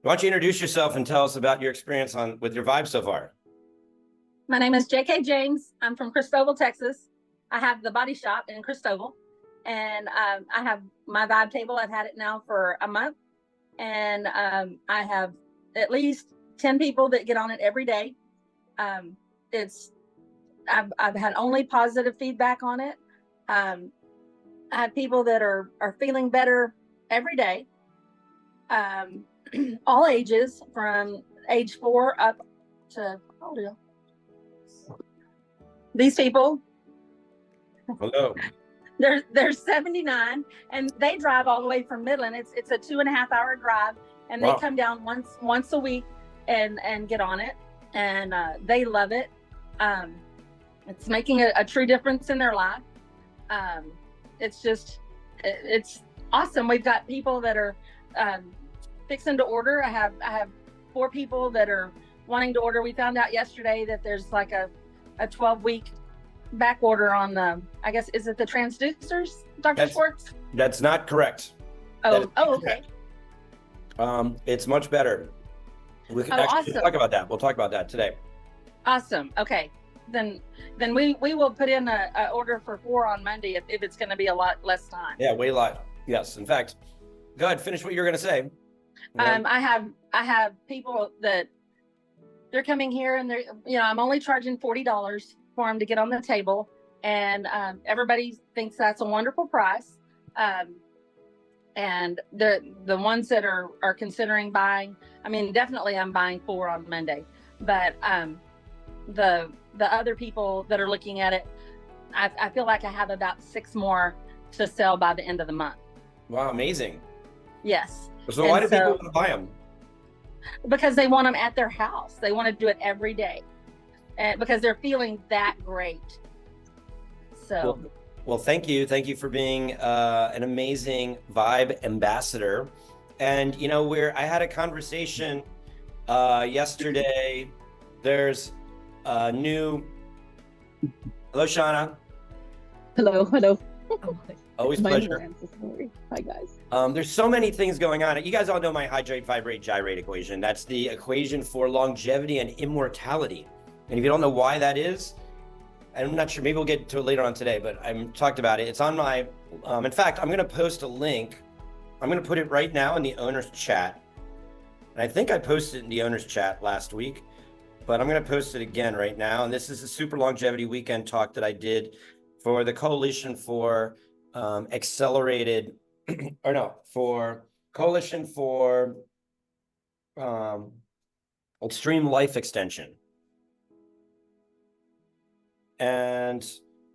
Why don't you introduce yourself and tell us about your experience with your V.I.B.E so far? My name is J.K. James. I'm from Christoval, Texas. I have the body shop in Christoval, and I have my V.I.B.E table. I've had it now for a month, and I have at least 10 people that get on it every day. I've had only positive feedback on it. I have people that are feeling better every day. All ages, from age 4 up to, how old are you? These people. Hello. They're 79, and they drive all the way from Midland. It's a 2.5-hour drive, and Wow. they come down once a week and get on it, and they love it. It's making a true difference in their life. It's awesome. We've got people that are fixing to order. I have 4 people that are wanting to order. We found out yesterday that there's like a 12-week back order on the, I guess, is it the transducers, Dr. Schwartz? That's not correct. Okay. Correct. It's much better. We can actually talk about that. We'll talk about that today. Awesome. Okay. Then we will put in a order for 4 on Monday if it's going to be a lot less time. Yeah, way live. Yes. In fact, go ahead, finish what you're going to say. I have people that they're coming here, and I'm only charging $40 for them to get on the table, and everybody thinks that's a wonderful price. And the ones that are considering buying, I mean, definitely I'm buying 4 on Monday, but the other people that are looking at it, I feel like I have about 6 more to sell by the end of the month. Wow, amazing. Yes. So why do people want to buy them? Because they want them at their house. They want to do it every day, and because they're feeling that great. So well, thank you for being an amazing V.I.B.E ambassador. And I had a conversation yesterday. There's a new, hello Shauna. Hello. Always pleasure. Hi guys. There's so many things going on. You guys all know my hydrate, vibrate, gyrate equation. That's the equation for longevity and immortality. And if you don't know why that is, I'm not sure, maybe we'll get to it later on today, but I'm talked about it. It's on my, in fact, I'm going to post a link. I'm going to put it right now in the owner's chat. And I think I posted it in the owner's chat last week, but I'm going to post it again right now. And this is a super longevity weekend talk that I did for the Coalition for Coalition for Extreme Life Extension. And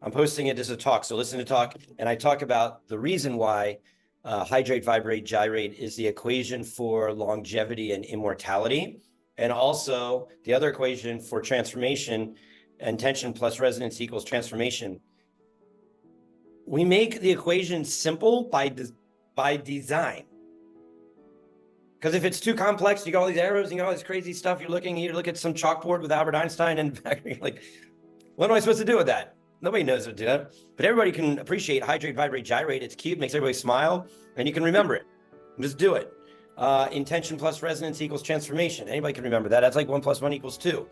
I'm posting it as a talk, so listen to talk. And I talk about the reason why hydrate, vibrate, gyrate is the equation for longevity and immortality. And also the other equation for transformation, intention plus resonance equals transformation. We make the equation simple by design. Because if it's too complex, you got all these arrows and you got all this crazy stuff. You look at some chalkboard with Albert Einstein, and you're like, what am I supposed to do with that? Nobody knows what to do. But everybody can appreciate hydrate, vibrate, gyrate. It's cute, makes everybody smile, and you can remember it. Just do it. Intention plus resonance equals transformation. Anybody can remember that. That's like 1 + 1 = 2.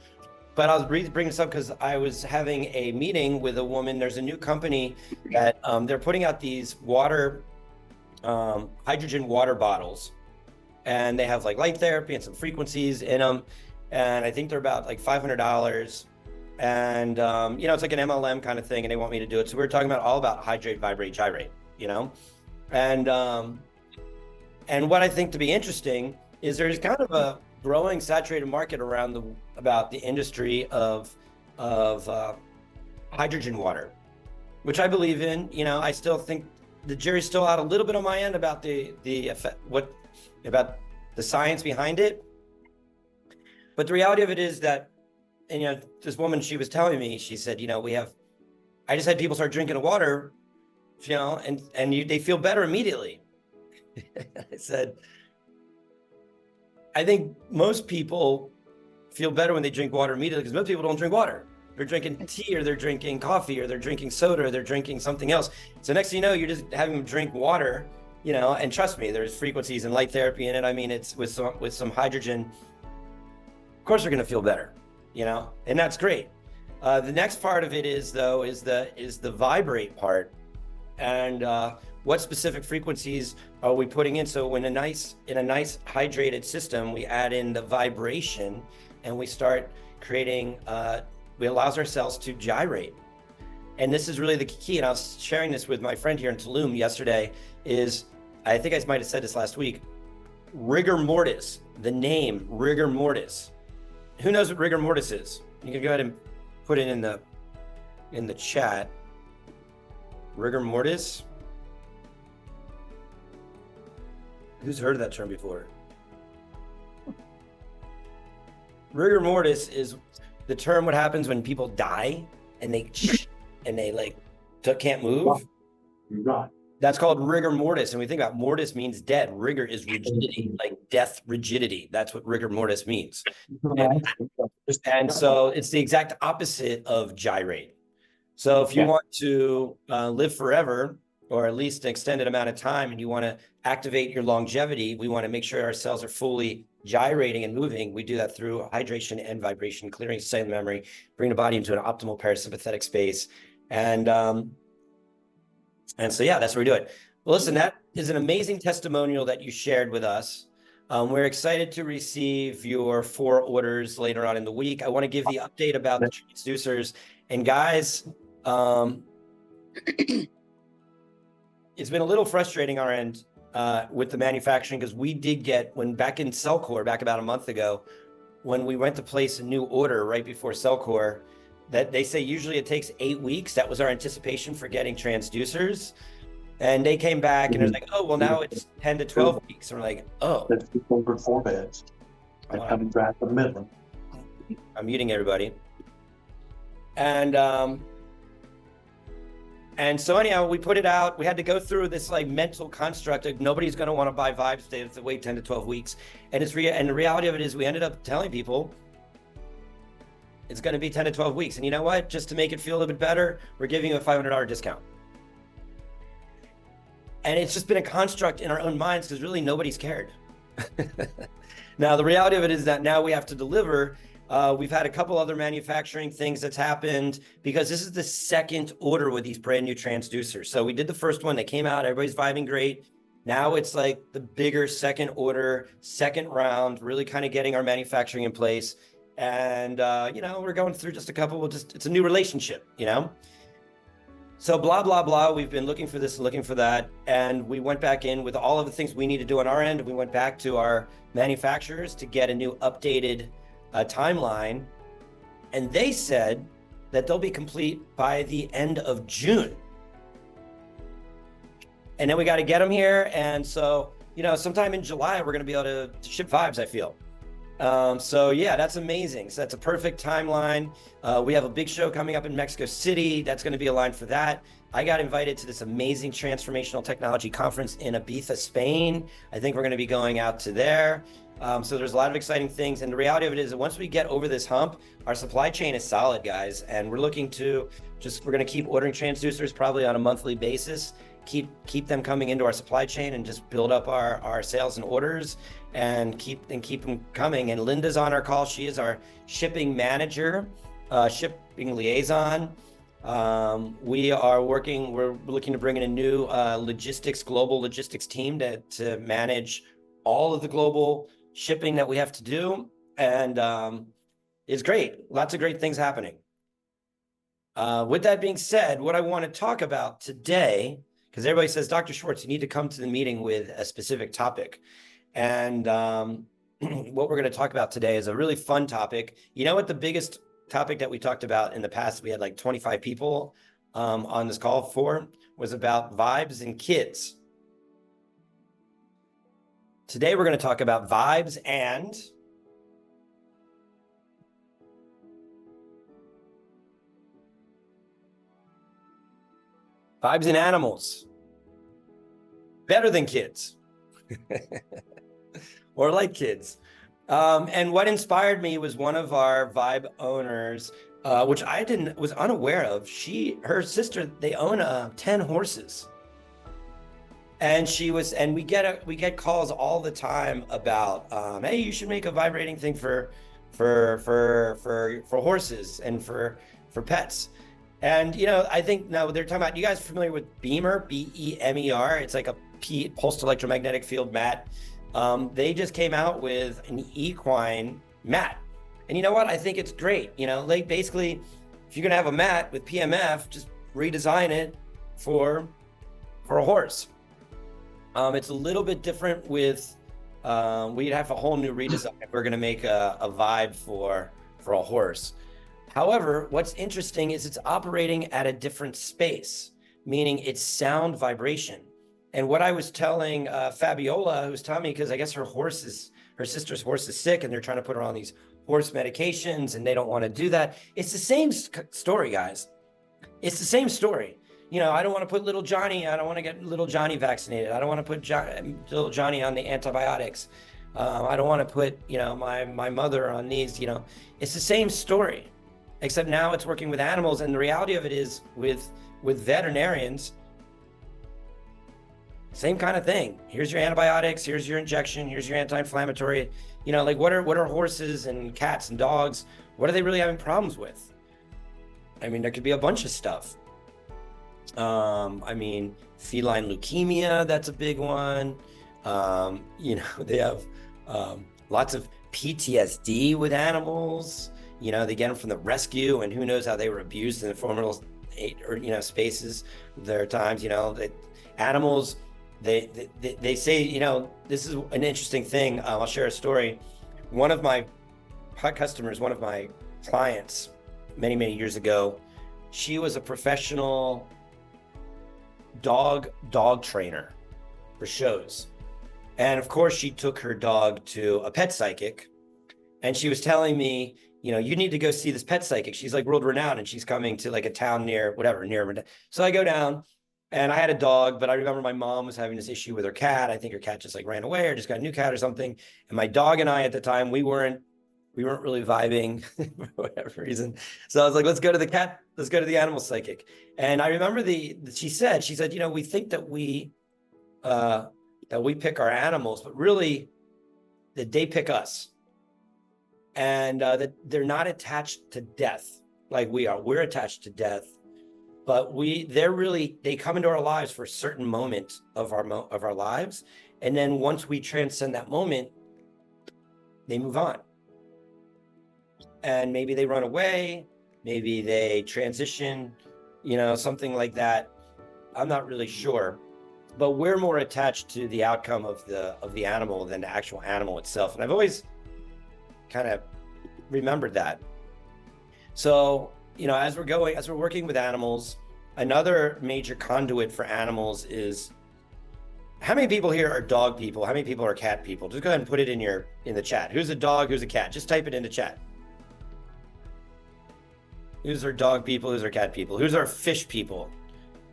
But I was bringing this up because I was having a meeting with a woman. There's a new company that they're putting out these hydrogen water bottles, and they have like light therapy and some frequencies in them. And I think they're about like $500. And, it's like an MLM kind of thing, and they want me to do it. So we're talking about all about hydrate, vibrate, gyrate, and what I think to be interesting is there's kind of a growing saturated market about the industry of hydrogen water, which I believe in. I still think the jury's still out a little bit on my end about the effect, about the science behind it. But the reality of it is that, and this woman, she was telling me, she said, I just had people start drinking the water, and they feel better immediately. I said, I think most people feel better when they drink water immediately, because most people don't drink water. They're drinking tea, or they're drinking coffee, or they're drinking soda, or they're drinking something else. So next thing you know, you're just having them drink water, you know, and trust me, there's frequencies and light therapy in it. I mean, it's with some hydrogen, of course they're going to feel better, you know, and that's great. The next part of it is the vibrate part, and what specific frequencies are we putting in? So when in a nice hydrated system, we add in the vibration, and we start creating. We allows our cells to gyrate, and this is really the key. And I was sharing this with my friend here in Tulum yesterday. I think I might have said this last week. Rigor mortis, the name rigor mortis. Who knows what rigor mortis is? You can go ahead and put it in the chat. Rigor mortis. Who's heard of that term before? Rigor mortis is the term what happens when people die and they like can't move. Right. That's called rigor mortis. And we think about mortis means dead. Rigor is rigidity, like death rigidity. That's what rigor mortis means. And so it's the exact opposite of gyrate. So if you want to live forever, or at least an extended amount of time, and you want to activate your longevity, we want to make sure our cells are fully gyrating and moving. We do that through hydration and vibration, clearing cellular memory, bring the body into an optimal parasympathetic space. And so, yeah, that's what we do it. Well, listen, that is an amazing testimonial that you shared with us. We're excited to receive your 4 orders later on in the week. I want to give the update about the transducers. And guys, it's been a little frustrating our end with the manufacturing, because we did get, back in Cellcore, back about a month ago, when we went to place a new order right before Cellcore, that they say usually it takes 8 weeks. That was our anticipation for getting transducers. And they came back and it was like, oh, well, now it's 10 to 12 weeks. And we're like, oh. That's over 4 beds. They're coming back the middle. I'm muting everybody. And so anyhow, we put it out. We had to go through this like mental construct of nobody's going to want to buy VIBES. They have to wait 10 to 12 weeks. And and the reality of it is we ended up telling people it's going to be 10 to 12 weeks. And you know what? Just to make it feel a little bit better, we're giving you a $500 discount. And it's just been a construct in our own minds because really nobody's cared. Now, the reality of it is that now we have to deliver. We've had a couple other manufacturing things that's happened because this is the second order with these brand new transducers. So we did the first one, they came out, everybody's vibing great. Now it's like the bigger second order, second round, really kind of getting our manufacturing in place. And, you know, we're going through just a couple, it's a new relationship, you know? So blah, blah, blah. We've been looking for this and looking for that. And we went back in with all of the things we need to do on our end. We went back to our manufacturers to get a new updated timeline. And they said that they'll be complete by the end of June. And then we got to get them here. And so, you know, sometime in July, we're going to be able to ship VIBES, I feel. So yeah, that's amazing. So that's a perfect timeline. We have a big show coming up in Mexico City. That's going to be aligned for that. I got invited to this amazing transformational technology conference in Ibiza, Spain. I think we're going to be going out to there. So there's a lot of exciting things. And the reality of it is that once we get over this hump, our supply chain is solid, guys. And we're looking to we're going to keep ordering transducers probably on a monthly basis. Keep them coming into our supply chain and just build up our sales and orders and keep them coming. And Linda's on our call. She is our shipping manager, shipping liaison. We're looking to bring in a new global logistics team to manage all of the global shipping that we have to do. And it's great. Lots of great things happening. With that being said, what I want to talk about today, because everybody says, Dr. Schwartz, you need to come to the meeting with a specific topic. And what we're going to talk about today is a really fun topic. You know what the biggest topic that we talked about in the past, we had like 25 people on this call for, was about VIBES and kids. Today, we're going to talk about VIBES and animals. Better than kids. Or like kids. And what inspired me was one of our VIBE owners, which I was unaware of. Her sister, they own 10 horses. And we get calls all the time about, hey, you should make a vibrating thing for horses and for pets. And I think now they're talking about, you guys familiar with BEMER, BEMER? It's like a pulsed electromagnetic field mat. They just came out with an equine mat. And you know what? I think it's great. Like basically, if you're gonna have a mat with PMF, just redesign it for a horse. It's a little bit different with, we'd have a whole new redesign if we're gonna make a VIBE for a horse. However, what's interesting is it's operating at a different space, meaning it's sound vibration. And what I was telling Fabiola, who was telling me, because I guess her sister's horse is sick and they're trying to put her on these horse medications and they don't want to do that. It's the same story, guys. It's the same story. I don't want to put little Johnny, I don't want to get little Johnny vaccinated. I don't want to put little Johnny on the antibiotics. I don't want to put, my mother on these, it's the same story, except now it's working with animals. And the reality of it is with veterinarians, same kind of thing. Here's your antibiotics, here's your injection, here's your anti-inflammatory, like what are horses and cats and dogs? What are they really having problems with? I mean, there could be a bunch of stuff. Feline leukemia, that's a big one. They have lots of PTSD with animals. They get them from the rescue, and who knows how they were abused in the former spaces. There are times, animals, they say, this is an interesting thing. I'll share a story. One of my customers, one of my clients, many years ago, she was a professional dog trainer for shows. And of course, she took her dog to a pet psychic, and she was telling me, you need to go see this pet psychic. She's like world renowned, and she's coming to like a town near. So I go down, and I had a dog, but I remember my mom was having this issue with her cat. I think her cat just like ran away or just got a new cat or something. And my dog and I at the time, we weren't really vibing for whatever reason. So I was like, let's go to the animal psychic. And I remember she said, we think that we pick our animals, but really that they pick us. And that they're not attached to death like we are. We're attached to death, but they come into our lives for a certain moment of our lives. And then once we transcend that moment, they move on. And maybe they run away, maybe they transition, something like that. I'm not really sure, but we're more attached to the outcome of the animal than the actual animal itself. And I've always kind of remembered that. So, as we're working with animals, another major conduit for animals is, how many people here are dog people? How many people are cat people? Just go ahead and put it in the chat. Who's a dog? Who's a cat? Just type it in the chat. Who's our dog people? Who's our cat people? Who's our fish people?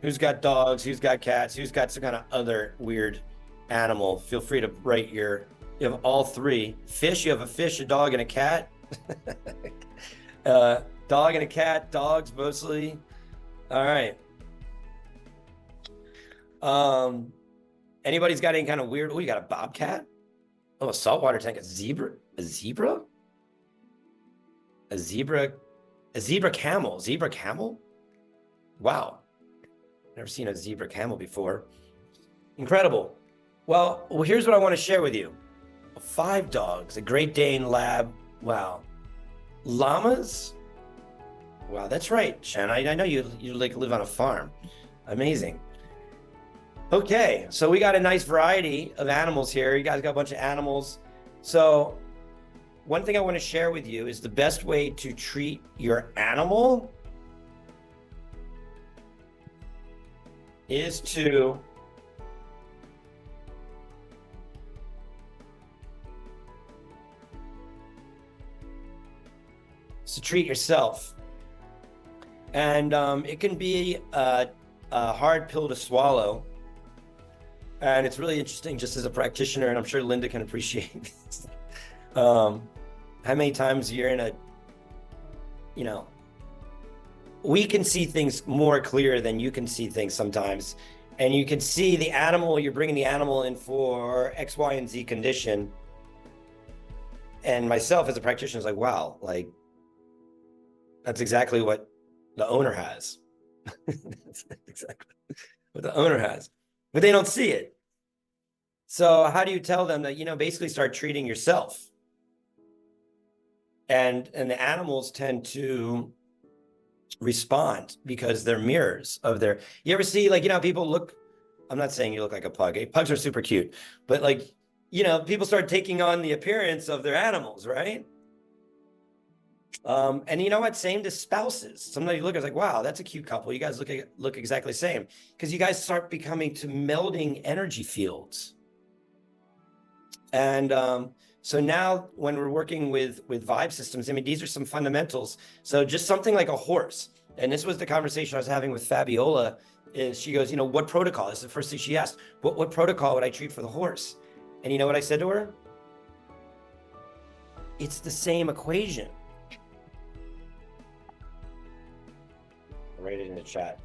Who's got dogs? Who's got cats? Who's got some kind of other weird animal? Feel free to write you have all three. Fish, you have a fish, a dog, and a cat. Dog and a cat, dogs mostly. All right. Anybody's got any kind of weird, you got a bobcat? Oh, a saltwater tank, a zebra camel? Wow. Never seen a zebra camel before. Incredible. Well, here's what I want to share with you. 5 dogs, a Great Dane Lab. Wow. Llamas? Wow, that's right, Shan. I know you like live on a farm. Amazing. Okay, so we got a nice variety of animals here. You guys got a bunch of animals. So one thing I want to share with you is the best way to treat your animal is to treat yourself. And it can be a hard pill to swallow. And it's really interesting just as a practitioner, and I'm sure Linda can appreciate this. How many times you're in we can see things more clear than you can see things sometimes. And you can see the animal, you're bringing the animal in for X, Y, and Z condition. And myself as a practitioner is like, wow, like that's exactly what the owner has. That's exactly what the owner has, but they don't see it. So how do you tell them that, basically start treating yourself? And the animals tend to respond because they're mirrors of their, you ever see, like, people look, I'm not saying you look like a pug. Pugs are super cute, but like, people start taking on the appearance of their animals, right? And you know what? Same to spouses. Sometimes you look, it's like, wow, that's a cute couple. You guys look exactly the same, because you guys start becoming to melding energy fields. And so now when we're working with vibe systems, I mean, these are some fundamentals. So just something like a horse. And this was the conversation I was having with Fabiola, is she goes, what protocol? This is the first thing she asked. What protocol would I treat for the horse? And you know what I said to her? It's the same equation. I'll write it in the chat.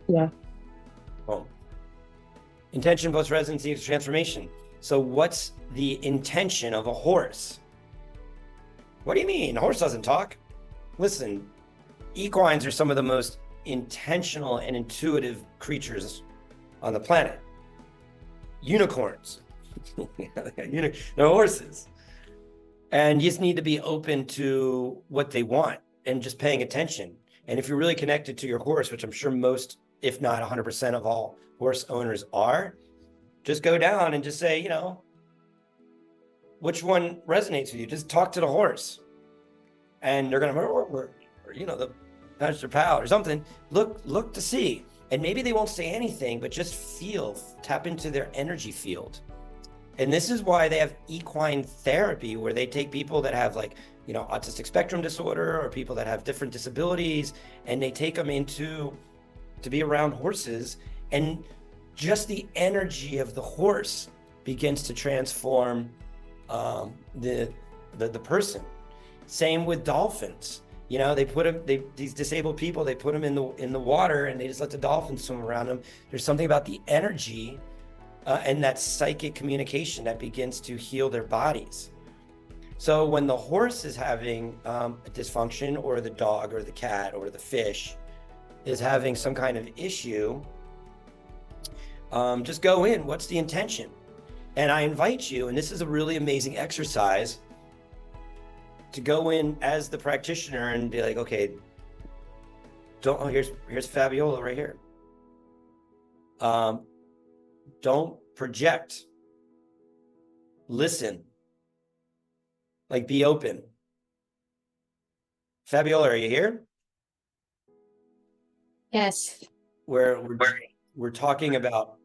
Yeah. Boom. Intention plus residency is transformation. So what's the intention of a horse? What do you mean? A horse doesn't talk. Listen, equines are some of the most intentional and intuitive creatures on the planet. Unicorns. They're horses. And you just need to be open to what they want and just paying attention. And if you're really connected to your horse, which I'm sure most, if not 100% of all horse owners are, just go down and just say, which one resonates with you? Just talk to the horse. And they're going to, or the Pastor Pal or something. Look to see. And maybe they won't say anything, but just tap into their energy field. And this is why they have equine therapy, where they take people that have autistic spectrum disorder or people that have different disabilities, and they take them to be around horses, and just the energy of the horse begins to transform the person. Same with dolphins. They put them, these disabled people, they put them in the water, and they just let the dolphins swim around them. There's something about the energy and that psychic communication that begins to heal their bodies. So when the horse is having a dysfunction, or the dog or the cat or the fish is having some kind of issue, just go in. What's the intention? And I invite you, and this is a really amazing exercise, to go in as the practitioner and be like, okay, here's Fabiola right here. Don't project. Listen. Like, be open. Fabiola, are you here? Yes. We're talking about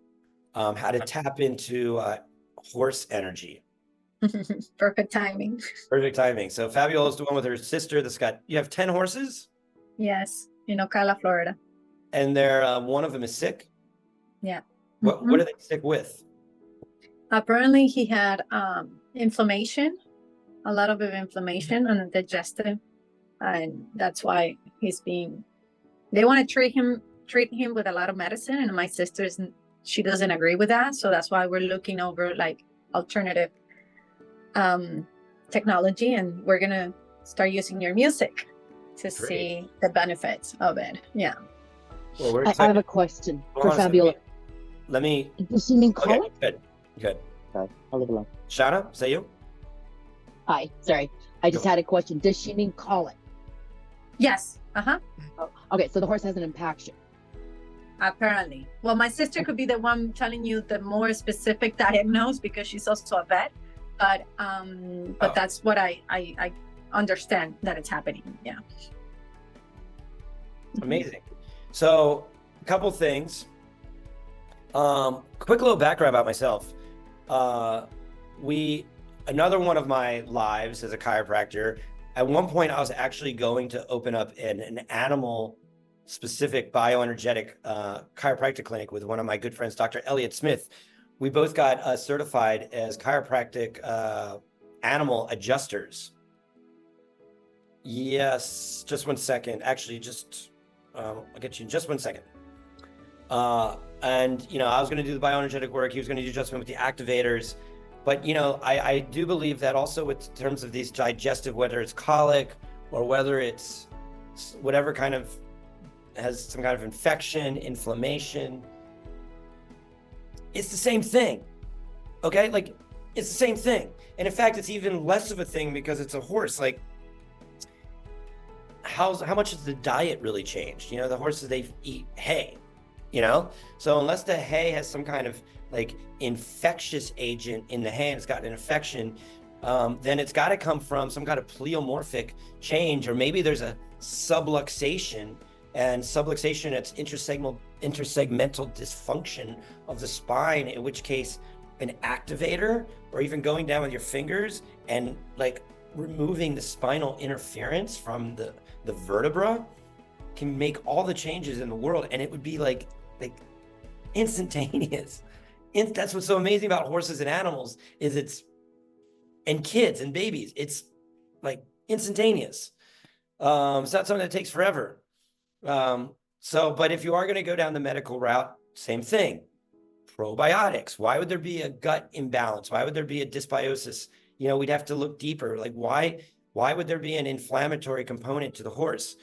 how to tap into horse energy. Perfect timing. Perfect timing. So Fabiola's the one with her sister that's you have 10 horses? Yes, in Ocala, Florida. And one of them is sick? Yeah. What are they sick with? Apparently he had inflammation, a lot of inflammation on the digestive, and that's why they want to treat him with a lot of medicine, and my sister she doesn't agree with that, so that's why we're looking over like alternative technology, and we're gonna start using your music to see the benefits of it. Yeah. Well, I have a question for Fabiola. Let me. Does she mean call it? Good. Sorry, I'll leave it alone. Shauna, is that you? Hi, sorry. I just had a question. Does she mean call it? Yes. Oh, okay, so the horse has an impaction. Apparently. Well, my sister could be the one telling you the more specific diagnose, because she's also a vet. But that's what I understand that it's happening. Yeah. Amazing. So a couple things. Quick little background about myself. Another one of my lives as a chiropractor, at one point I was actually going to open up an animal specific bioenergetic chiropractic clinic with one of my good friends, Dr. Elliott Smith, we both got certified as chiropractic animal adjusters. Yes, just one second. Actually, I'll get you in just one second. And, you know, I was going to do the bioenergetic work. He was going to do adjustment with the activators. But, you know, I do believe that also with terms of these digestive, whether it's colic or whether it's whatever kind of has some kind of infection, inflammation, it's the same thing. Okay? Like, it's the same thing. And in fact, it's even less of a thing because it's a horse. Like, how much has the diet really changed? You know, the horses, they eat hay, you know? So unless the hay has some kind of like infectious agent in the hay and it's got an infection, then it's got to come from some kind of pleomorphic change, or maybe there's a subluxation, and subluxation, it's intersegmental dysfunction of the spine, in which case an activator, or even going down with your fingers and like removing the spinal interference from the vertebra, can make all the changes in the world, and it would be like instantaneous. That's what's so amazing about horses and animals, is and kids and babies, it's like instantaneous. It's not something that takes forever. But if you are going to go down the medical route, same thing. Probiotics. Why would there be a gut imbalance? Why would there be a dysbiosis? You know, we'd have to look deeper. Like, why would there be an inflammatory component to the horse?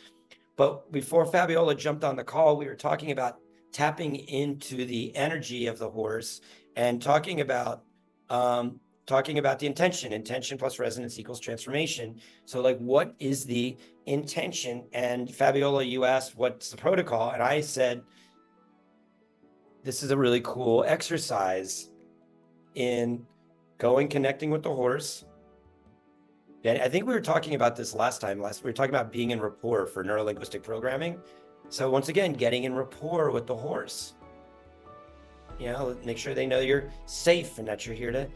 But before Fabiola jumped on the call, we were talking about tapping into the energy of the horse and talking about the intention. Intention plus resonance equals transformation. So like, what is the intention? And Fabiola, you asked, what's the protocol? And I said, this is a really cool exercise in connecting with the horse. And I think we were talking about this last time. We were talking about being in rapport for neurolinguistic programming. So once again, getting in rapport with the horse. You know, make sure they know you're safe and that you're here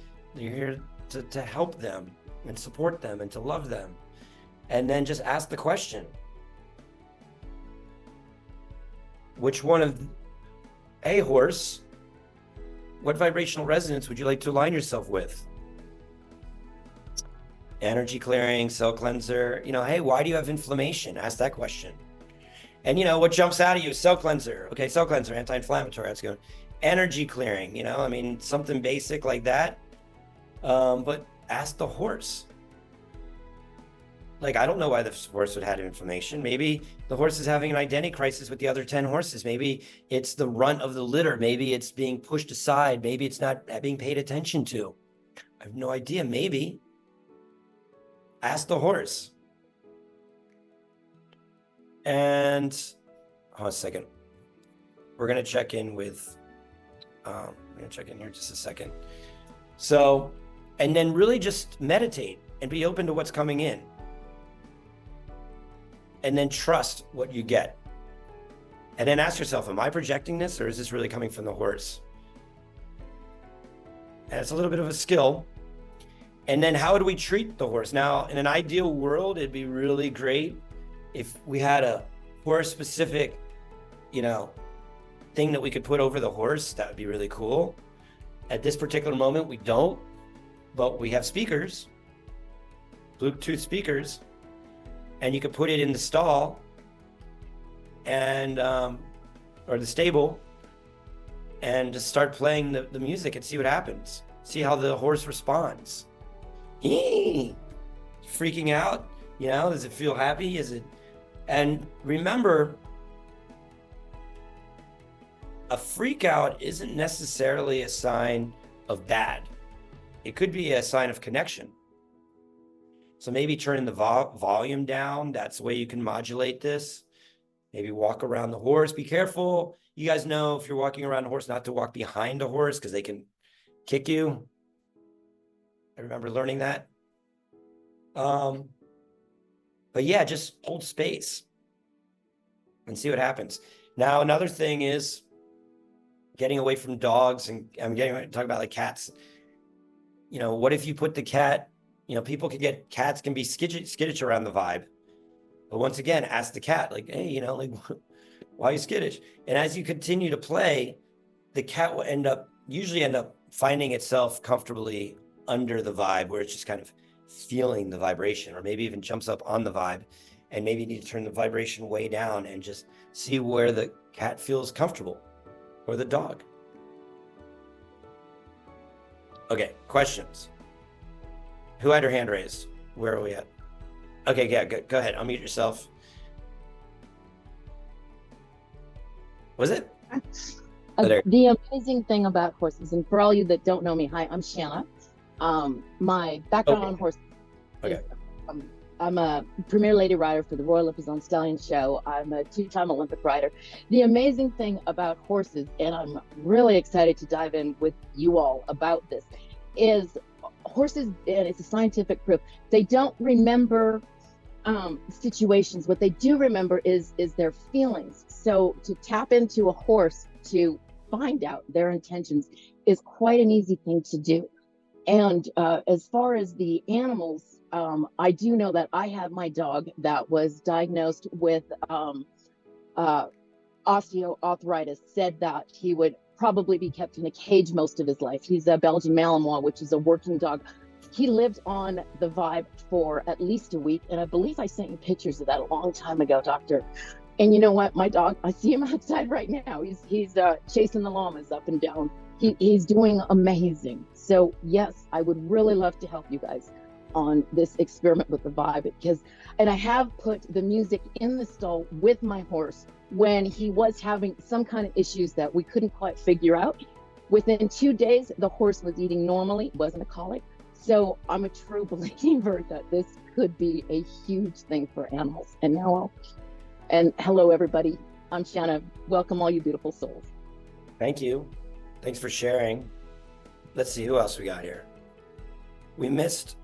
to help them and support them and to love them. And then just ask the question, which one of, hey horse, what vibrational resonance would you like to align yourself with? Energy clearing, cell cleanser, you know, hey, why do you have inflammation? Ask that question. And you know, what jumps out at you? Cell cleanser. Okay, cell cleanser, anti-inflammatory, that's good. Energy clearing, you know, I mean, something basic like that. But ask the horse. Like, I don't know why the horse would have inflammation. Maybe the horse is having an identity crisis with the other 10 horses. Maybe it's the runt of the litter. Maybe it's being pushed aside. Maybe it's not being paid attention to. I have no idea. Maybe. Ask the horse. And hold on a second. We're going to check in with, I'm going to check in here just a second. So, and then really just meditate and be open to what's coming in. And then trust what you get. And then ask yourself, am I projecting this, or is this really coming from the horse? And it's a little bit of a skill. And then how do we treat the horse? Now, in an ideal world, it'd be really great if we had a horse-specific, you know, thing that we could put over the horse. That would be really cool. At this particular moment, we don't, but we have speakers, Bluetooth speakers, and you could put it in the stall and, or the stable, and just start playing the music and see what happens. See how the horse responds. Freaking out, you know, does it feel happy? Is it? And remember, a freak out isn't necessarily a sign of bad. It could be a sign of connection. So maybe turning the volume down, that's the way you can modulate this. Maybe walk around the horse. Be careful. You guys know, if you're walking around a horse, not to walk behind a horse because they can kick you. I remember learning that. But yeah, just hold space and see what happens. Now, another thing is getting away from dogs, and I'm talking about like cats. You know, what if you put the cat, you know, cats can be skittish around the vibe. But once again, ask the cat, like, hey, you know, like, why are you skittish? And as you continue to play, the cat will usually end up finding itself comfortably under the vibe, where it's just kind of feeling the vibration, or maybe even jumps up on the vibe, and maybe you need to turn the vibration way down and just see where the cat feels comfortable, or the dog. Okay, questions. Who had their hand raised? Where are we at? Okay, yeah, go ahead, unmute yourself. Was it? The amazing thing about horses, and for all you that don't know me, hi, I'm Shanna. My background on horses. Okay. I'm a Premier Lady rider for the Royal Lipizzan Stallion Show. I'm a 2-time Olympic rider. The amazing thing about horses, and I'm really excited to dive in with you all about this, is horses, and it's a scientific proof, they don't remember situations. What they do remember is their feelings. So to tap into a horse to find out their intentions is quite an easy thing to do. And as far as the animals, I do know that I had my dog that was diagnosed with osteoarthritis, said that he would probably be kept in a cage most of his life. He's a Belgian Malinois, which is a working dog. He lived on the Vibe for at least a week, and I believe I sent you pictures of that a long time ago, Doctor. And you know what? My dog, I see him outside right now. He's chasing the llamas up and down. He's doing amazing. So yes, I would really love to help you guys on this experiment with the Vibe, because, and I have put the music in the stall with my horse when he was having some kind of issues that we couldn't quite figure out. Within 2 days, the horse was eating normally, wasn't a colic. So I'm a true believer that this could be a huge thing for animals. And now and hello, everybody. I'm Shanna. Welcome, all you beautiful souls. Thank you. Thanks for sharing. Let's see who else we got here. We missed.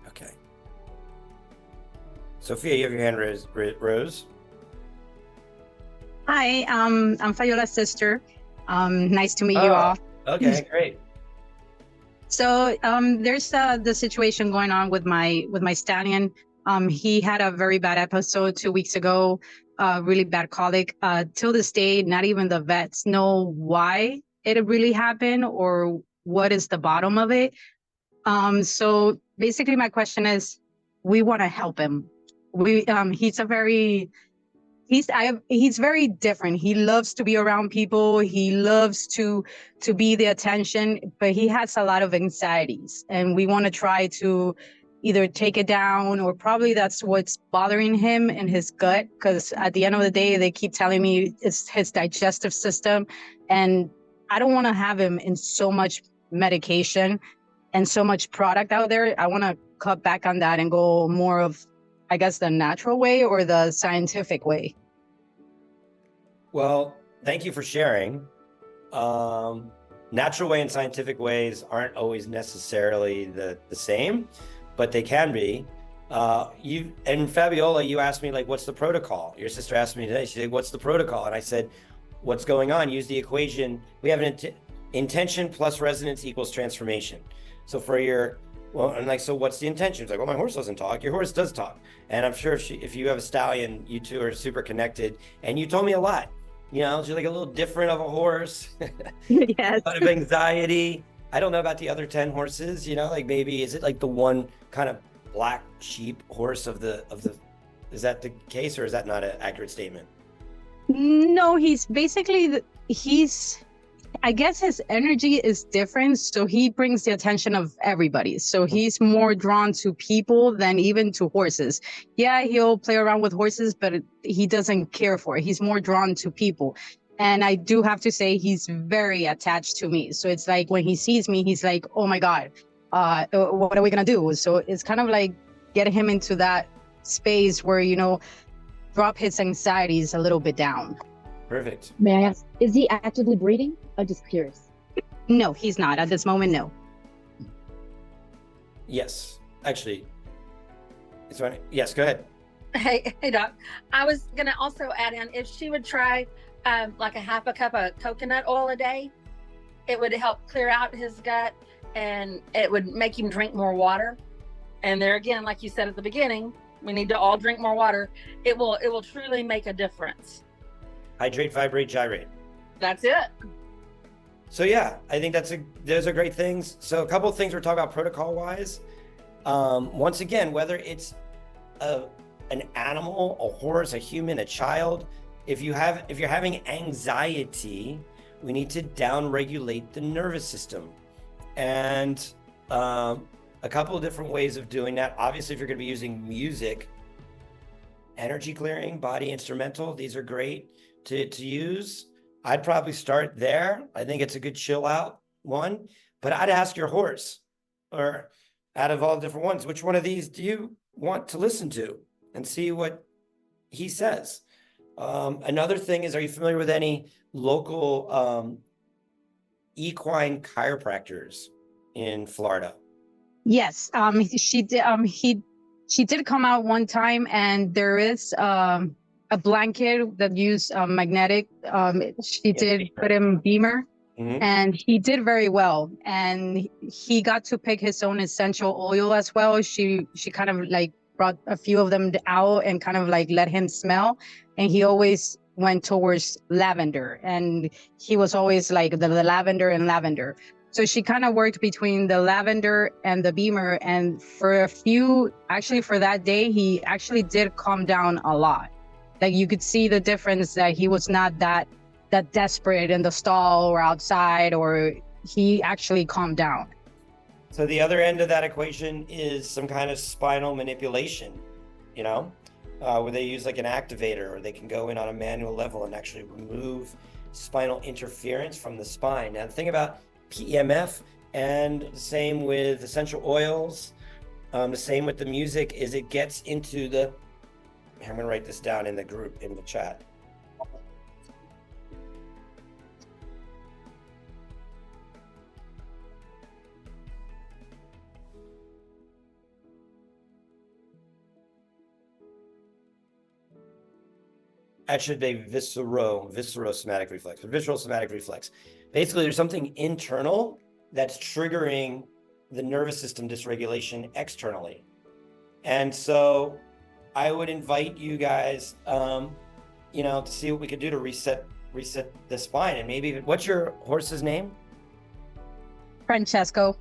Okay. Sophia, you have your hand raised. Rose. Hi, I'm Fayola's sister. Nice to meet you all. Okay, great. So there's the situation going on with my stallion. He had a very bad episode 2 weeks ago, really bad colic. Till this day, not even the vets know why it really happened or what is the bottom of it. So basically my question is, we want to help him. He's very different. He loves to be around people. He loves to be the attention, but he has a lot of anxieties, and we want to try to either take it down, or probably that's what's bothering him in his gut, because at the end of the day, they keep telling me it's his digestive system, and I don't want to have him in so much medication and so much product out there. I want to cut back on that and go more of, I guess, the natural way or the scientific way. Well, thank you for sharing. Natural way and scientific ways aren't always necessarily the same, but they can be. And Fabiola, you asked me, like, what's the protocol? Your sister asked me today, she said, what's the protocol? And I said, what's going on? Use the equation. We have an intention plus resonance equals transformation. So for your, well, I'm like, so what's the intention? It's like, well, my horse doesn't talk. Your horse does talk. And I'm sure if you have a stallion, you two are super connected. And you told me a lot. You know, she's like a little different of a horse. Yes. A lot of anxiety. I don't know about the other 10 horses, you know, like maybe, is it like the one kind of black sheep horse of the, is that the case, or is that not an accurate statement? No, he's basically, I guess his energy is different. So he brings the attention of everybody. So he's more drawn to people than even to horses. Yeah, he'll play around with horses, but he doesn't care for it. He's more drawn to people. And I do have to say, he's very attached to me. So it's like when he sees me, he's like, oh my God, what are we going to do? So it's kind of like getting him into that space where, you know, drop his anxieties a little bit down. Perfect. May I ask, is he actively breeding? I'm just curious. No, he's not at this moment. No. Yes, actually, it's funny. Yes, go ahead. Hey, Doc. I was going to also add in, if she would try like a half a cup of coconut oil a day, it would help clear out his gut, and it would make him drink more water. And there again, like you said at the beginning, we need to all drink more water. It will truly make a difference. Hydrate, vibrate, gyrate. That's it. So yeah, I think those are great things. So a couple of things we're talking about protocol wise. Once again, whether it's an animal, a horse, a human, a child, if you're having anxiety, we need to down-regulate the nervous system. And a couple of different ways of doing that. Obviously, if you're going to be using music, energy clearing, body instrumental, these are great to use. I'd probably start there. I think it's a good chill out one, but I'd ask your horse, or out of all the different ones, which one of these do you want to listen to, and see what he says. Another thing is, are you familiar with any local equine chiropractors in Florida? Yes, she did. She did come out one time, and there is a blanket that used magnetic. She did put him V.I.B.E. And he did very well. And he got to pick his own essential oil as well. She kind of like brought a few of them out and kind of like let him smell. And he always went towards lavender. And he was always like the lavender and lavender. So she kind of worked between the lavender and the V.I.B.E. And for for that day, he actually did calm down a lot. Like you could see the difference, that he was not that desperate in the stall or outside, or he actually calmed down. So the other end of that equation is some kind of spinal manipulation, where they use like an activator, or they can go in on a manual level and actually remove spinal interference from the spine. Now the thing about PEMF, and the same with essential oils, the same with the music, is it gets into I'm going to write this down in the group, in the chat. That should be viscerosomatic reflex, visceral somatic reflex. Basically, there's something internal that's triggering the nervous system dysregulation externally. And so I would invite you guys, to see what we could do to reset the spine. And maybe, what's your horse's name? Francesco.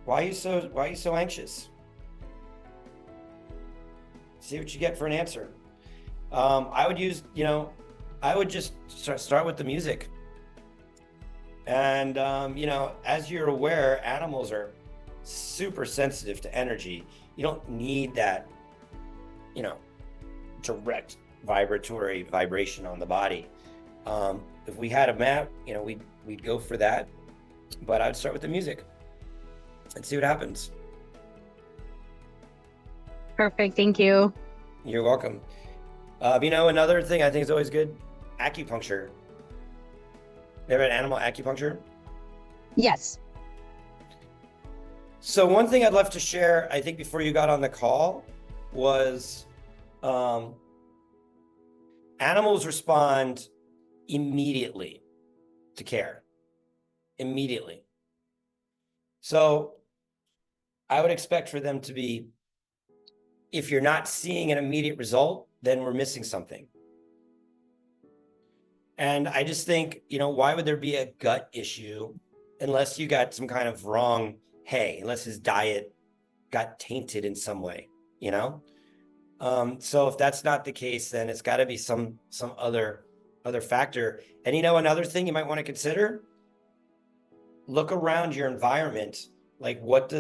Why are you so anxious? See what you get for an answer. I would just start with the music. And, as you're aware, animals are super sensitive to energy. You don't need that, direct vibratory vibration on the body. If we had a map, we'd go for that, but I'd start with the music and see what happens. Perfect. Thank you. You're welcome. Another thing I think is always good, acupuncture. You ever had animal acupuncture? Yes. So one thing I'd love to share, I think before you got on the call, was animals respond immediately to care. Immediately. So I would expect for them to be, if you're not seeing an immediate result, then we're missing something. And I just think, why would there be a gut issue unless you got some kind of wrong hay, unless his diet got tainted in some way, So if that's not the case, then it's got to be some other factor. And another thing you might want to consider, look around your environment. Like, what's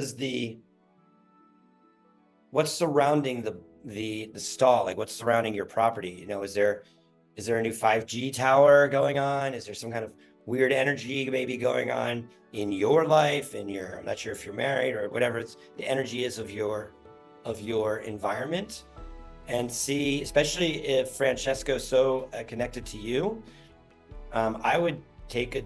surrounding the stall? Like, what's surrounding your property? Is there a new 5G tower going on? Is there some kind of weird energy maybe going on in your life, I'm not sure if you're married or whatever the energy is of your environment, and see, especially if Francesco's so connected to you, I would take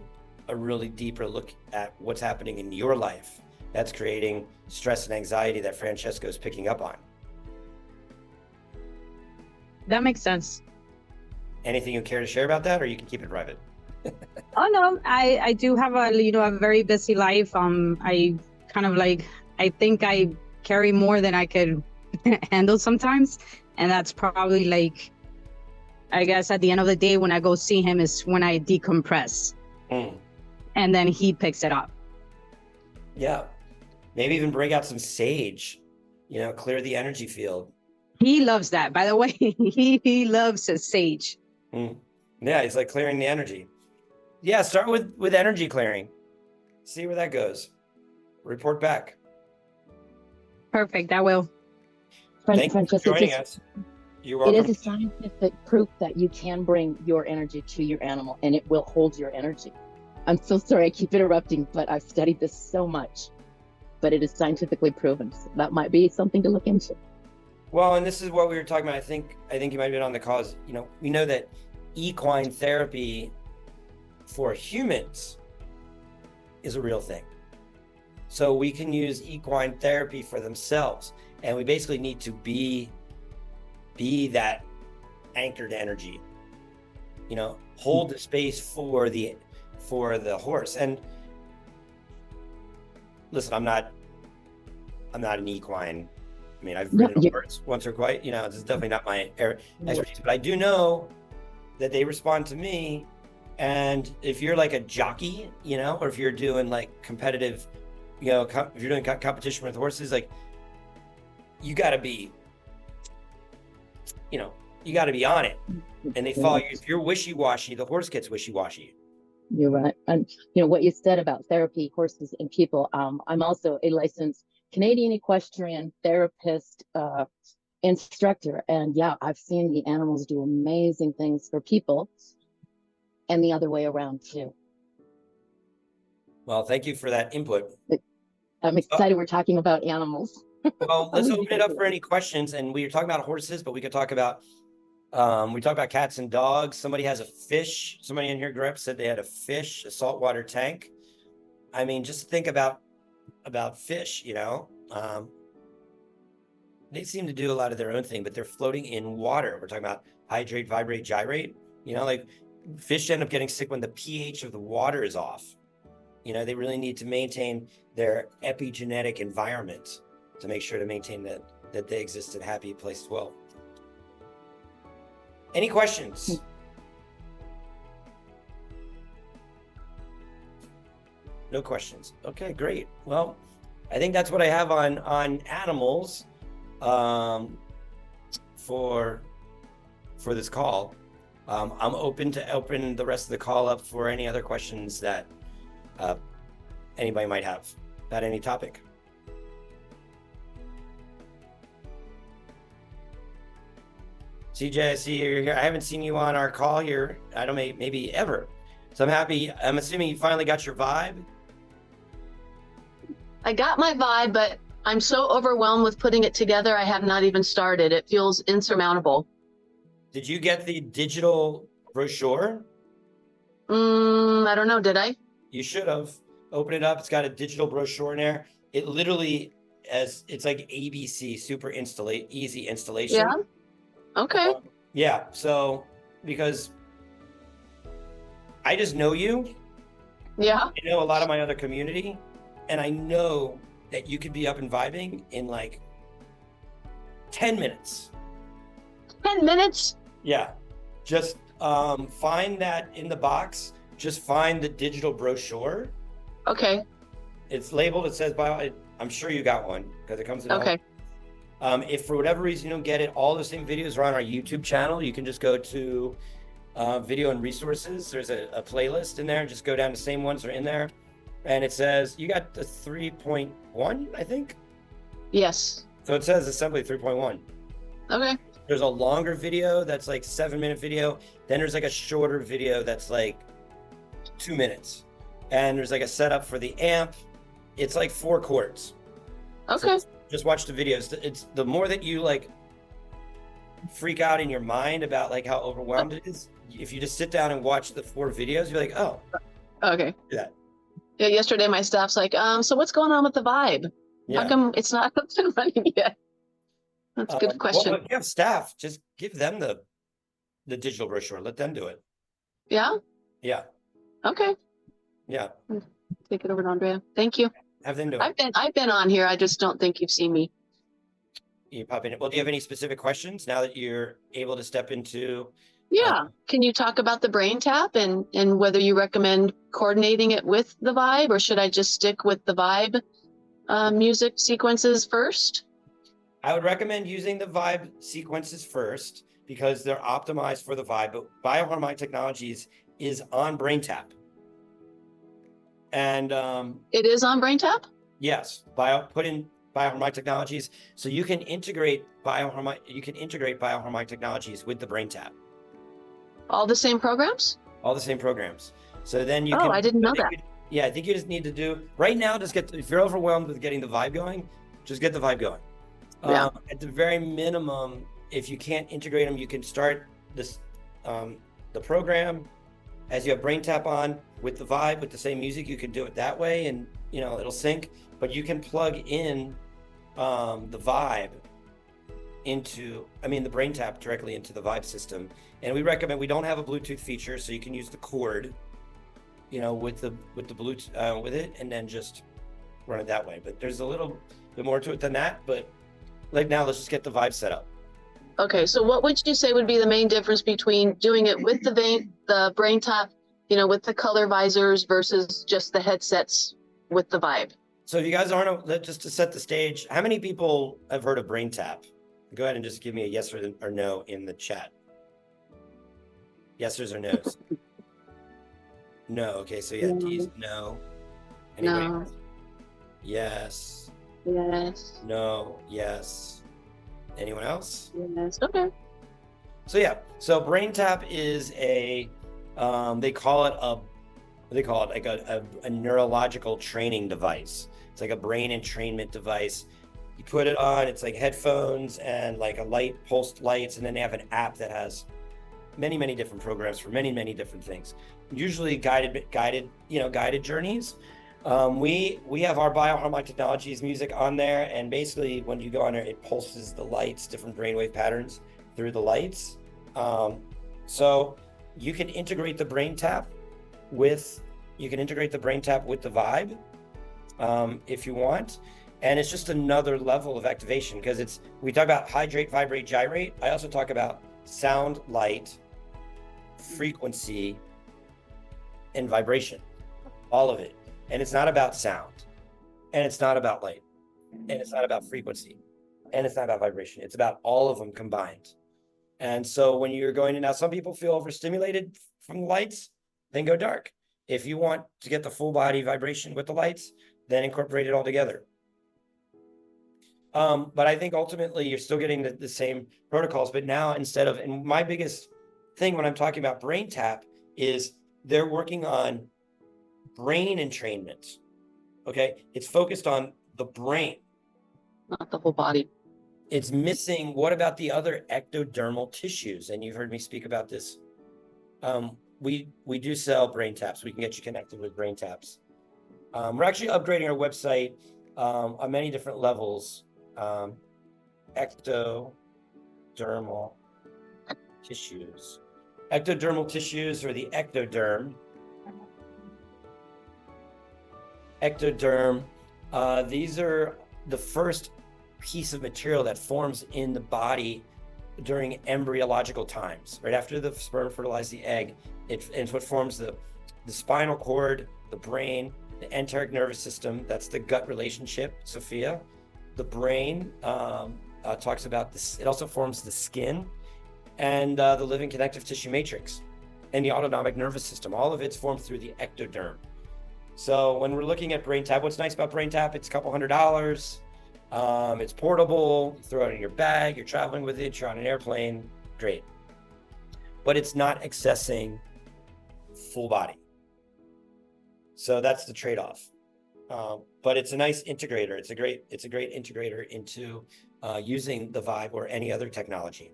a really deeper look at what's happening in your life that's creating stress and anxiety that Francesco's picking up on. That makes sense. Anything you care to share about that, or you can keep it private? Oh no, I do have a very busy life. I kind of I think I carry more than I could handle sometimes, and that's probably I guess at the end of the day, when I go see him is when I decompress. And then he picks it up. Yeah. Maybe even bring out some sage, you know, clear the energy field. He loves that. By the way, he loves his sage. Yeah, he's like clearing the energy. Yeah, start with energy clearing. See where that goes. Report back. Perfect. I will. Thank you for joining us. You're welcome. It is a scientific proof that you can bring your energy to your animal and it will hold your energy. I'm so sorry I keep interrupting, but I've studied this so much. But it is scientifically proven. So that might be something to look into. Well, and this is what we were talking about. I think you might have been on the cause. You know, we know that equine therapy for humans is a real thing. So we can use equine therapy for themselves. And we basically need to be that anchored energy, you know, hold the space for the horse. And listen, I'm not an equine. I mean, I've ridden a horse once or twice, you know, this is definitely not my expertise, but I do know that they respond to me. And if you're like a jockey, you know, or if you're doing like competitive, you know, if you're doing competition with horses, like you got to be, you know, you got to be on it. And they follow you. If you're wishy-washy, the horse gets wishy-washy. You're right. And you know what you said about therapy, horses and people. I'm also a licensed Canadian equestrian therapist, instructor. And yeah, I've seen the animals do amazing things for people and the other way around too. Well, thank you for that input. I'm excited we're talking about animals. Well, let's open it up for any questions. And we were talking about horses, but we could talk about, we talked about cats and dogs. Somebody has a fish. Somebody in here, Grep, said they had a fish, a saltwater tank. I mean, just think about fish, you know. They seem to do a lot of their own thing, but they're floating in water. We're talking about hydrate, vibrate, gyrate. You know, like fish end up getting sick when the pH of the water is off. You know, they really need to maintain their epigenetic environment to make sure to maintain that they exist in a happy place as well. Any questions? No questions. Okay, great. Well, I think that's what I have on animals for this call. I'm open to open the rest of the call up for any other questions that anybody might have about any topic. CJ, I see you're here. I haven't seen you on our call here. I don't maybe ever. So I'm happy. I'm assuming you finally got your vibe. I got my vibe, but I'm so overwhelmed with putting it together. I have not even started. It feels insurmountable. Did you get the digital brochure? I don't know. Did I? You should have. Open it up. It's got a digital brochure in there. It literally it's like ABC, super easy installation. Yeah. Okay. Yeah. So because I just know you. Yeah. I know a lot of my other community, and I know that you could be up and vibing in like 10 minutes. 10 minutes? Yeah. Just find that in the box. Just find the digital brochure. Okay. It's labeled. It says bio. I'm sure you got one because it comes in. Okay. If for whatever reason you don't get it, all the same videos are on our YouTube channel. You can just go to video and resources. There's a playlist in there. Just go down. The same ones are in there. And it says you got the 3.1, I think. Yes. So it says assembly 3.1. Okay. There's a longer video that's like 7-minute video. Then there's like a shorter video that's like 2 minutes. And there's like a setup for the amp. It's like 4 chords. Okay. So just watch the videos. It's the more that you like freak out in your mind about like how overwhelmed it is. If you just sit down and watch the 4 videos, you're like, oh. Okay. Do that. Yeah. Yesterday, my staff's like, so what's going on with the Vibe? Yeah. How come it's not up and running yet? That's a good question. Well, if you have staff, just give them the digital brochure. Let them do it. Yeah. Yeah. Okay. Yeah. Take it over to Andrea. Thank you. Have them do it. I've been on here. I just don't think you've seen me. You pop in. Well, do you have any specific questions now that you're able to step into Yeah. Can you talk about the brain tap and whether you recommend coordinating it with the vibe, or should I just stick with the vibe music sequences first? I would recommend using the vibe sequences first because they're optimized for the vibe, but Bioharmonic Technologies is on BrainTap. And It is on brain tap? yes, put in Bioharmonic Technologies, so you can integrate Bioharmonic Technologies with the BrainTap. All the same programs? All the same programs. So then you Oh, can. I didn't know that. Yeah, I think you just need to do right now. Just if you're overwhelmed with getting the vibe going, just get the vibe going. Yeah. At the very minimum, if you can't integrate them, you can start this the program as you have BrainTap on with the vibe with the same music. You can do it that way, and it'll sync. But you can plug in the vibe into, the BrainTap directly into the vibe system. And we recommend, we don't have a Bluetooth feature, so you can use the cord, with the Bluetooth with it, and then just run it that way. But there's a little bit more to it than that. But like now, let's just get the vibe set up. Okay, so what would you say would be the main difference between doing it with the BrainTap, with the color visors versus just the headsets with the vibe? So if you guys aren't, just to set the stage, how many people have heard of BrainTap? Go ahead and just give me a yes or no in the chat. Yeses or no's? No. Okay, so yeah, D's no. Anybody No. else? Yes. Yes. No. Yes. Anyone else? Yes. Okay. So yeah, so BrainTap is they call it like a neurological training device. It's like a brain entrainment device. You put it on, it's like headphones and like a light, pulsed lights, and then they have an app that has many different programs for many different things. Usually guided journeys. We have our Bioharmonic Technologies music on there, and basically when you go on there, it pulses the lights, different brainwave patterns through the lights. So you can integrate the BrainTap with the vibe if you want. And it's just another level of activation because we talk about hydrate, vibrate, gyrate. I also talk about sound, light, frequency, and vibration, all of it. And it's not about sound, and it's not about light, and it's not about frequency, and it's not about vibration. It's about all of them combined. And so when you're going to, now some people feel overstimulated from the lights, then go dark. If you want to get the full body vibration with the lights, then incorporate it all together. But I think ultimately you're still getting the same protocols, but now and my biggest thing when I'm talking about BrainTap is they're working on brain entrainment. Okay, it's focused on the brain, Not the whole body. It's missing. What about the other ectodermal tissues? And you've heard me speak about this. We do sell brain taps. We can get you connected with brain taps. We're actually upgrading our website on many different levels. Ectodermal tissues. Ectodermal tissues, or the ectoderm. Ectoderm. These are the first piece of material that forms in the body during embryological times, right after the sperm fertilizes the egg. It's what forms the spinal cord, the brain, the enteric nervous system. That's the gut relationship, Sophia. The brain talks about this. It also forms the skin and the living connective tissue matrix and the autonomic nervous system. All of it's formed through the ectoderm. So when we're looking at BrainTap, what's nice about BrainTap, it's a couple $100. It's portable, you throw it in your bag, you're traveling with it, you're on an airplane, great. But it's not accessing full body. So that's the trade-off. But it's a nice integrator. It's a great integrator into using the V.I.B.E. or any other technology.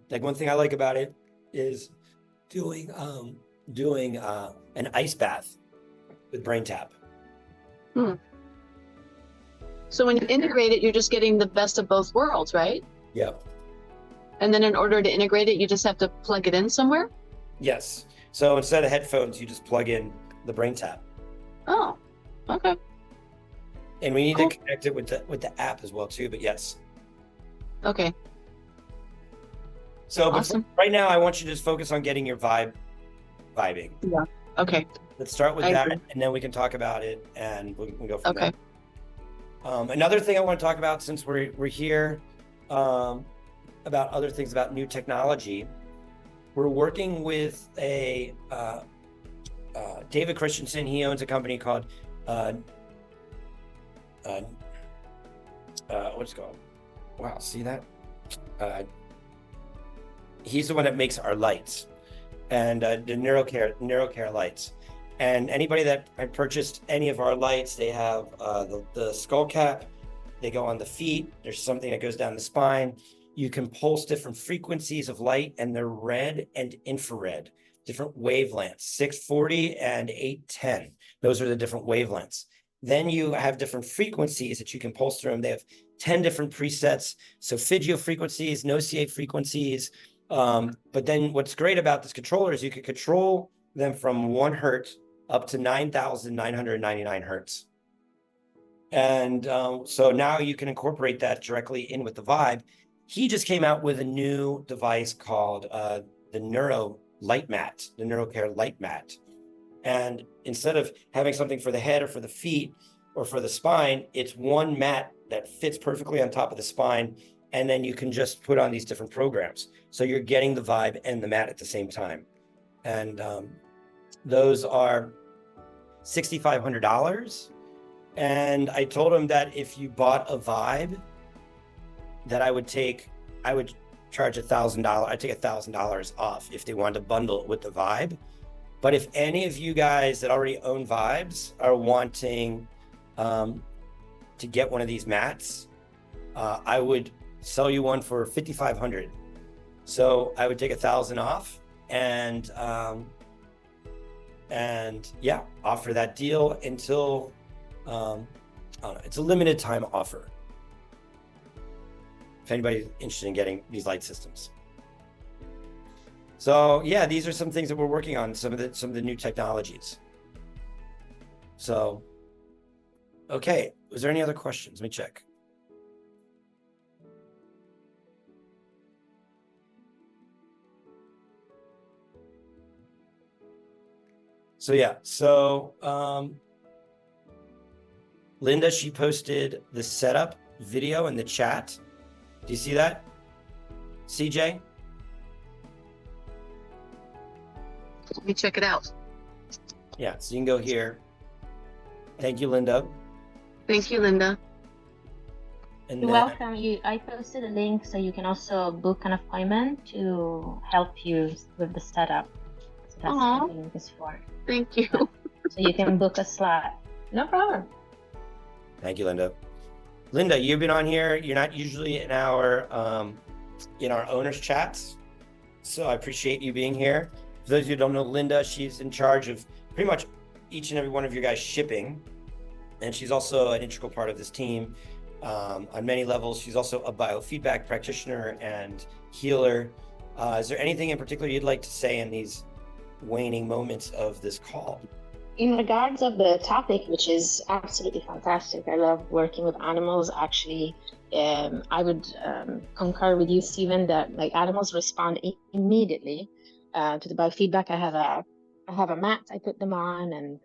Like one thing I like about it is doing an ice bath with BrainTap. So when you integrate it, you're just getting the best of both worlds, right? Yep. And then in order to integrate it, you just have to plug it in somewhere? Yes. So instead of headphones, you just plug in the BrainTap. Oh, okay. And we need to connect it with the app as well too, but yes. Okay. So but Awesome. right now, I want you to just focus on getting your vibing. Okay. Let's start with I that, agree. and then we can talk about it, and we can go from Okay. there. Another thing I want to talk about, since we're here, about other things about new technology. We're working with a David Christensen. He owns a company called what's it called? Wow, see that? He's the one that makes our lights, and the NeuroCare lights. And anybody that had purchased any of our lights, they have the skull cap. They go on the feet. There's something that goes down the spine. You can pulse different frequencies of light, and they're red and infrared, different wavelengths, 640 and 810. Those are the different wavelengths. Then you have different frequencies that you can pulse through them. They have 10 different presets. Solfeggio frequencies, no-CA frequencies. But then what's great about this controller is you can control them from 1 hertz up to 9,999 hertz. And so now you can incorporate that directly in with the V.I.B.E. He just came out with a new device called the Neuro Light Mat, the NeuroCare Light Mat. And instead of having something for the head or for the feet or for the spine, it's one mat that fits perfectly on top of the spine. And then you can just put on these different programs. So you're getting the V.I.B.E. and the mat at the same time. And those are $6,500. And I told him that if you bought a V.I.B.E., that I would charge $1,000. I'd take $1,000 off if they wanted to bundle it with the V.I.B.E. But if any of you guys that already own V.I.B.E.s are wanting to get one of these mats, I would sell you one for $5,500. So I would take $1,000 off, and yeah, offer that deal until I don't know, it's a limited time offer. If anybody's interested in getting these light systems. So yeah, these are some things that we're working on, some of the new technologies. So, okay, was there any other questions? Let me check. So yeah, Linda, she posted the setup video in the chat. Do you see that, CJ? Let me check it out. Yeah, so you can go here. Thank you, Linda. Thank you, Linda. And You're then, welcome. I posted a link so you can also book an appointment to help you with the setup. So that's Aw. what the link is for. Thank you. So you can book a slot. No problem. thank you, Linda. Linda, you've been on here. You're not usually in our owners chats, so I appreciate you being here. For those of you who don't know Linda, she's in charge of pretty much each and every one of your guys' shipping, and she's also an integral part of this team on many levels. She's also a biofeedback practitioner and healer. Is there anything in particular you'd like to say in these waning moments of this call? In regards of the topic, which is absolutely fantastic, I love working with animals. Actually, I would concur with you, Stephen, that like animals respond immediately to the biofeedback. I have a mat. I put them on, and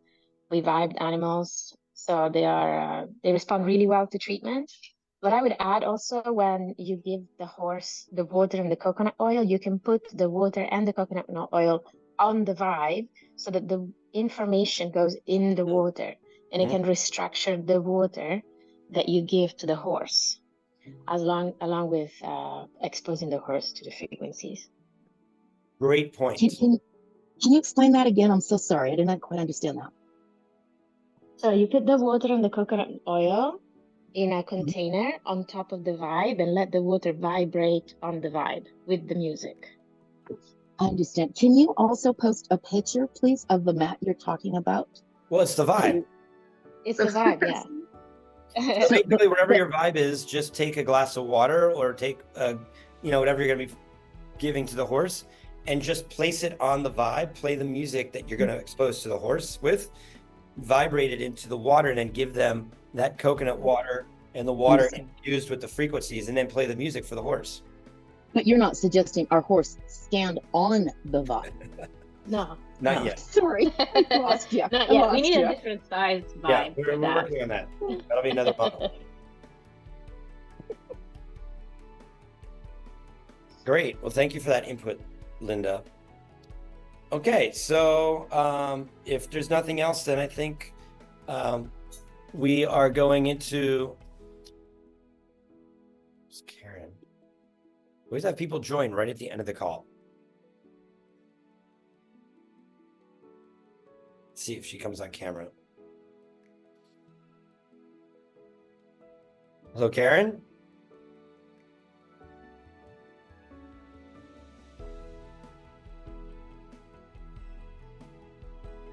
we vibed animals, so they respond really well to treatment. But I would add also, when you give the horse the water and the coconut oil, you can put the water and the coconut oil on the V.I.B.E. so that the information goes in the water, and it can restructure the water that you give to the horse, along with exposing the horse to the frequencies. Great point. Can you explain that again? I'm so sorry. I did not quite understand that. So you put the water and the coconut oil in a container on top of the V.I.B.E. and let the water vibrate on the V.I.B.E. with the music. I understand. Can you also post a picture, please, of the mat you're talking about? Well, it's the V.I.B.E. It's the V.I.B.E., yeah. So basically, wherever your V.I.B.E. is, just take a glass of water or take, whatever you're going to be giving to the horse, and just place it on the V.I.B.E., play the music that you're going to expose to the horse with, vibrate it into the water, and then give them that coconut water and the water infused with the frequencies, and then play the music for the horse. But you're not suggesting our horse stand on the vibe. No. Not No, yet. sorry, I lost you. Not I yet. We lost need you. a different size Yeah, vibe we're for that. working on that. That'll be another model. Great. Well, thank you for that input, Linda. Okay, so if there's nothing else, then I think we are going into. It's Karen. We always have people join right at the end of the call. Let's see if she comes on camera. Hello, Karen.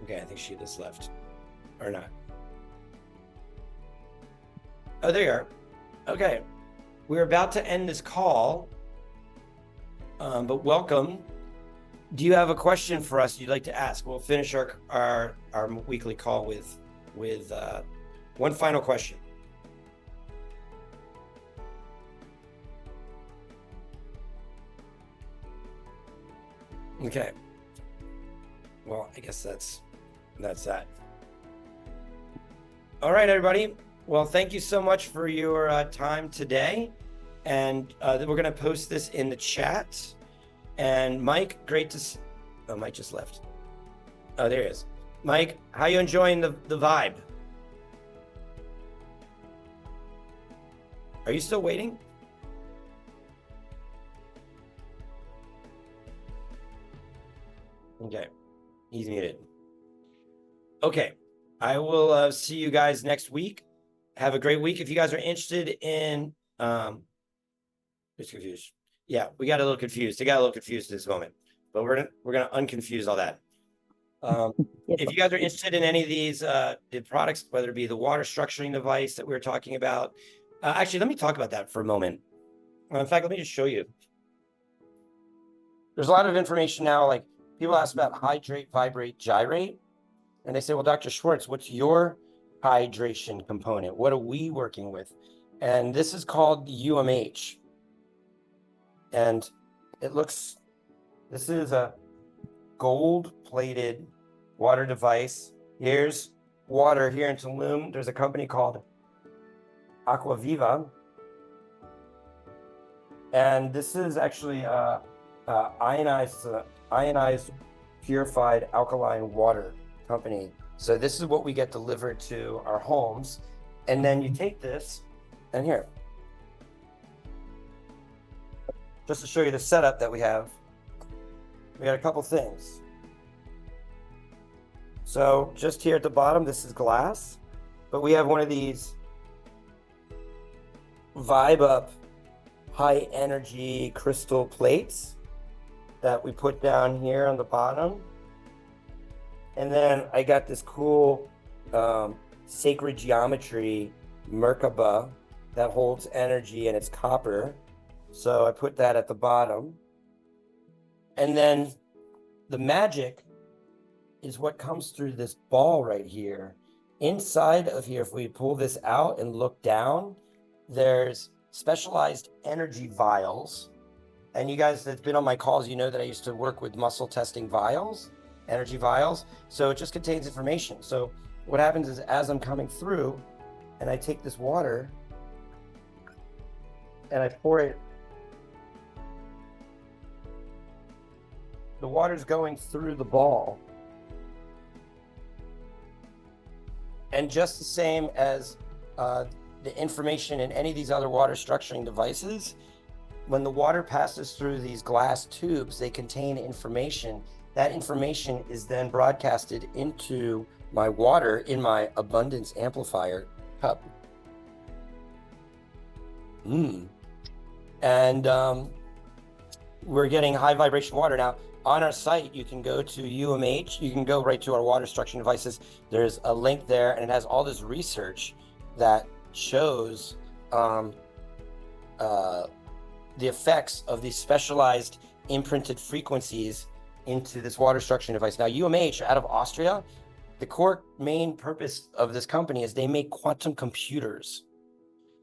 Okay, I think she just left. Or not. Oh, there you are. Okay. We're about to end this call. But welcome. Do you have a question for us you'd like to ask? We'll finish our weekly call with one final question. Okay. Well, I guess that's that. All right, everybody. Well, thank you so much for your time today. And we're going to post this in the chat. And Mike, great to see. Oh, Mike just left. Oh, there he is. Mike, how you enjoying the vibe? Are you still waiting? Okay, he's muted. Okay, I will see you guys next week. Have a great week. If you guys are interested in, just confused. Yeah, we got a little confused. They got a little confused at this moment, but we're gonna unconfuse all that. If you guys are interested in any of these the products, whether it be the water structuring device that we were talking about, actually, let me talk about that for a moment. In fact, let me just show you. There's a lot of information now. Like people ask about hydrate, vibrate, gyrate, and they say, "Well, Dr. Schwartz, what's your hydration component? What are we working with?" And this is called UMH. And this is a gold-plated water device. Here's water here in Tulum. There's a company called Aquaviva. And this is actually ionized purified alkaline water company. So this is what we get delivered to our homes. And then you take this, and here, just to show you the setup that we have, we got a couple things. So just here at the bottom, this is glass, but we have one of these Vibe Up high energy crystal plates that we put down here on the bottom. And then I got this cool sacred geometry Merkaba that holds energy, and it's copper. So I put that at the bottom. And then the magic is what comes through this ball right here. Inside of here, if we pull this out and look down, there's specialized energy vials. And you guys that's been on my calls, you know that I used to work with muscle testing vials, energy vials. So it just contains information. So what happens is as I'm coming through and I take this water and I pour it, the water's going through the ball. And just the same as the information in any of these other water structuring devices, when the water passes through these glass tubes, they contain information. That information is then broadcasted into my water in my abundance amplifier cup. And we're getting high vibration water. Now, on our site, you can go to UMH, you can go right to our water structuring devices. There's a link there, and it has all this research that shows the effects of these specialized imprinted frequencies into this water structuring device. Now, UMH out of Austria, the core main purpose of this company is they make quantum computers.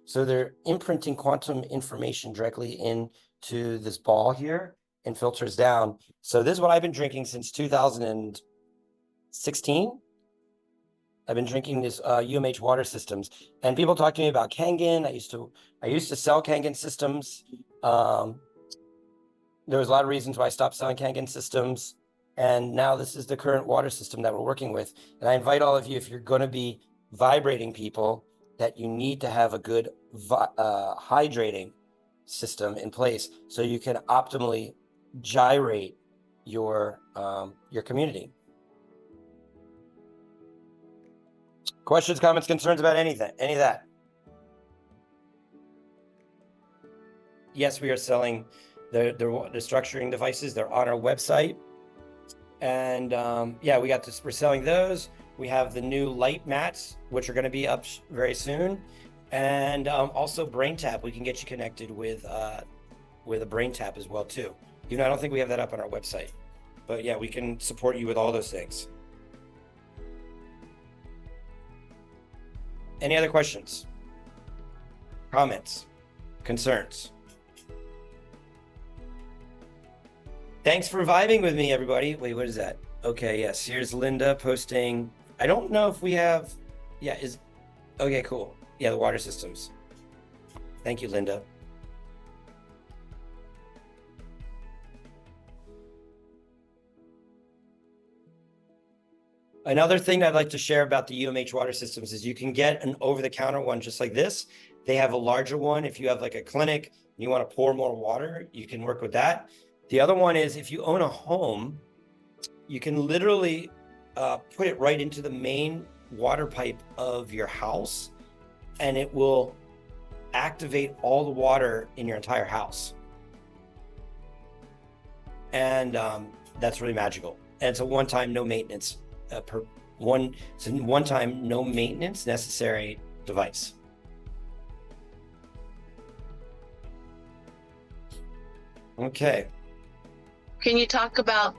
So they're imprinting quantum information directly into to this ball here and filters down. So this is what I've been drinking since 2016. I've been drinking this UMH water systems, and people talk to me about Kangen. I used to sell Kangen systems. There was a lot of reasons why I stopped selling Kangen systems, and now this is the current water system that we're working with. And I invite all of you, if you're going to be vibrating people, that you need to have a good hydrating system in place so you can optimally gyrate your community. Questions, comments, concerns about anything, any of that? Yes, we are selling the structuring devices. They're on our website. And yeah, we're selling those. We have the new light mats, which are going to be up very soon. And also BrainTap. We can get you connected with a BrainTap as well too. I don't think we have that up on our website, but yeah, we can support you with all those things. Any other questions, comments, concerns? Thanks for vibing with me, everybody. Wait, what is that? Okay, yes, here's Linda posting. I don't know if we have, okay, cool. Yeah, the water systems. Thank you, Linda. Another thing I'd like to share about the UMH water systems is you can get an over-the-counter one just like this. They have a larger one. If you have like a clinic and you want to pour more water, you can work with that. The other one is if you own a home, you can literally put it right into the main water pipe of your house, and it will activate all the water in your entire house. And that's really magical. And it's a one-time, no maintenance it's a one-time, no maintenance necessary device. Okay. Can you talk about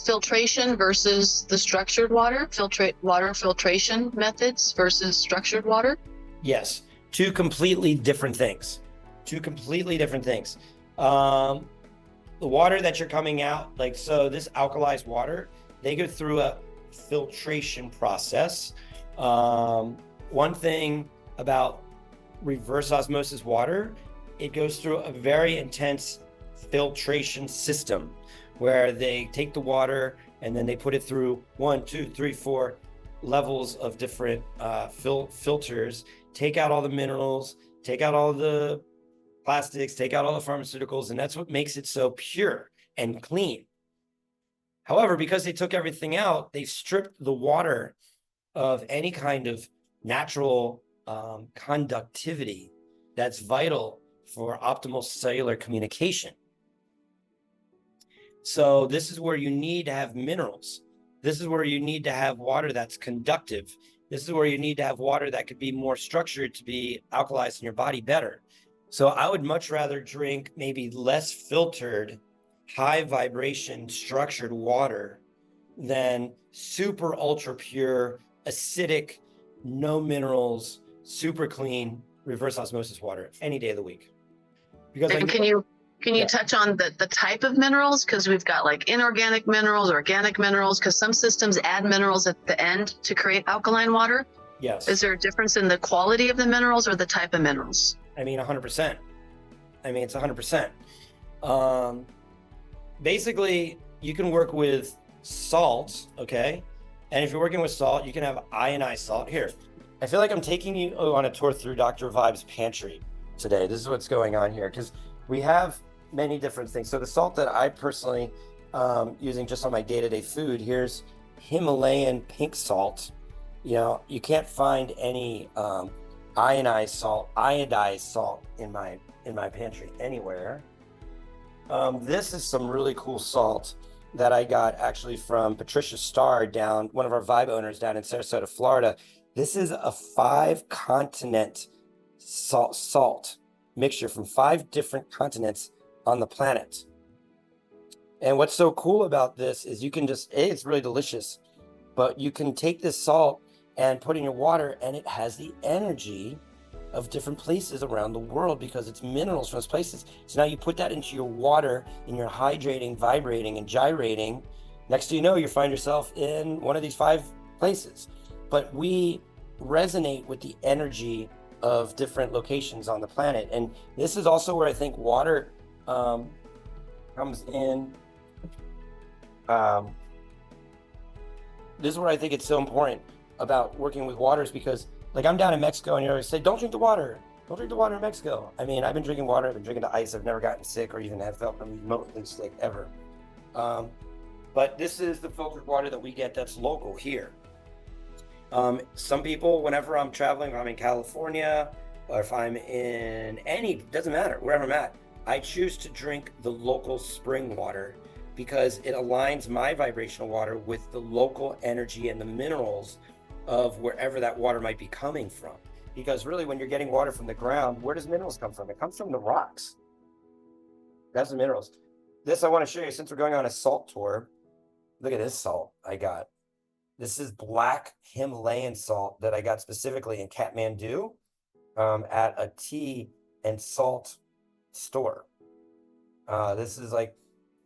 filtration versus the structured water? Water filtration methods versus structured water? Yes, two completely different things. Two completely different things. The water that you're coming out, so this alkalized water, they go through a filtration process. One thing about reverse osmosis water, it goes through a very intense filtration system where they take the water and then they put it through 1, 2, 3, 4 levels of different filters, take out all the minerals, take out all the plastics, take out all the pharmaceuticals, and that's what makes it so pure and clean. However, because they took everything out, they stripped the water of any kind of natural conductivity that's vital for optimal cellular communication. So this is where you need to have minerals. This is where you need to have water that's conductive. This is where you need to have water that could be more structured to be alkalized in your body better. So I would much rather drink maybe less filtered, high vibration structured water than super ultra pure, acidic, no minerals, super clean, reverse osmosis water any day of the week. Because and can you touch on the type of minerals? Because we've got like inorganic minerals, organic minerals, because some systems add minerals at the end to create alkaline water. Yes. Is there a difference in the quality of the minerals or the type of minerals? I mean, 100%. I mean, it's 100%. Basically, you can work with salt, okay? And if you're working with salt, you can have ionized salt. Here, I feel like I'm taking you on a tour through Dr. V.I.B.E.'s pantry today. This is what's going on here, because we have many different things. So the salt that I personally using just on my day-to-day food, here's Himalayan pink salt. You can't find any iodized salt in my pantry anywhere. This is some really cool salt that I got actually from Patricia Starr one of our V.I.B.E. owners down in Sarasota, Florida. This is a 5-continent salt mixture from 5 different continents on the planet. And what's so cool about this is you can it's really delicious, but you can take this salt and put in your water and it has the energy of different places around the world because it's minerals from those places. So now you put that into your water and you're hydrating, vibrating, and gyrating. Next thing you know, you find yourself in one of these 5 places. But we resonate with the energy of different locations on the planet. And this is also where I think water comes in. This is where I think it's so important about working with waters, because like I'm down in Mexico and you always say, don't drink the water. Don't drink the water in Mexico. I mean, I've been drinking water, I've been drinking the ice. I've never gotten sick or even have felt remotely sick ever. But this is the filtered water that we get that's local here. Some people, whenever I'm traveling, if I'm in California or if I'm in doesn't matter, wherever I'm at, I choose to drink the local spring water because it aligns my vibrational water with the local energy and the minerals of wherever that water might be coming from. Because really, when you're getting water from the ground, where does minerals come from? It comes from the rocks. That's the minerals. This I want to show you, since we're going on a salt tour. Look at this salt I got. This is black Himalayan salt that I got specifically in Kathmandu at a tea and salt store. This is like,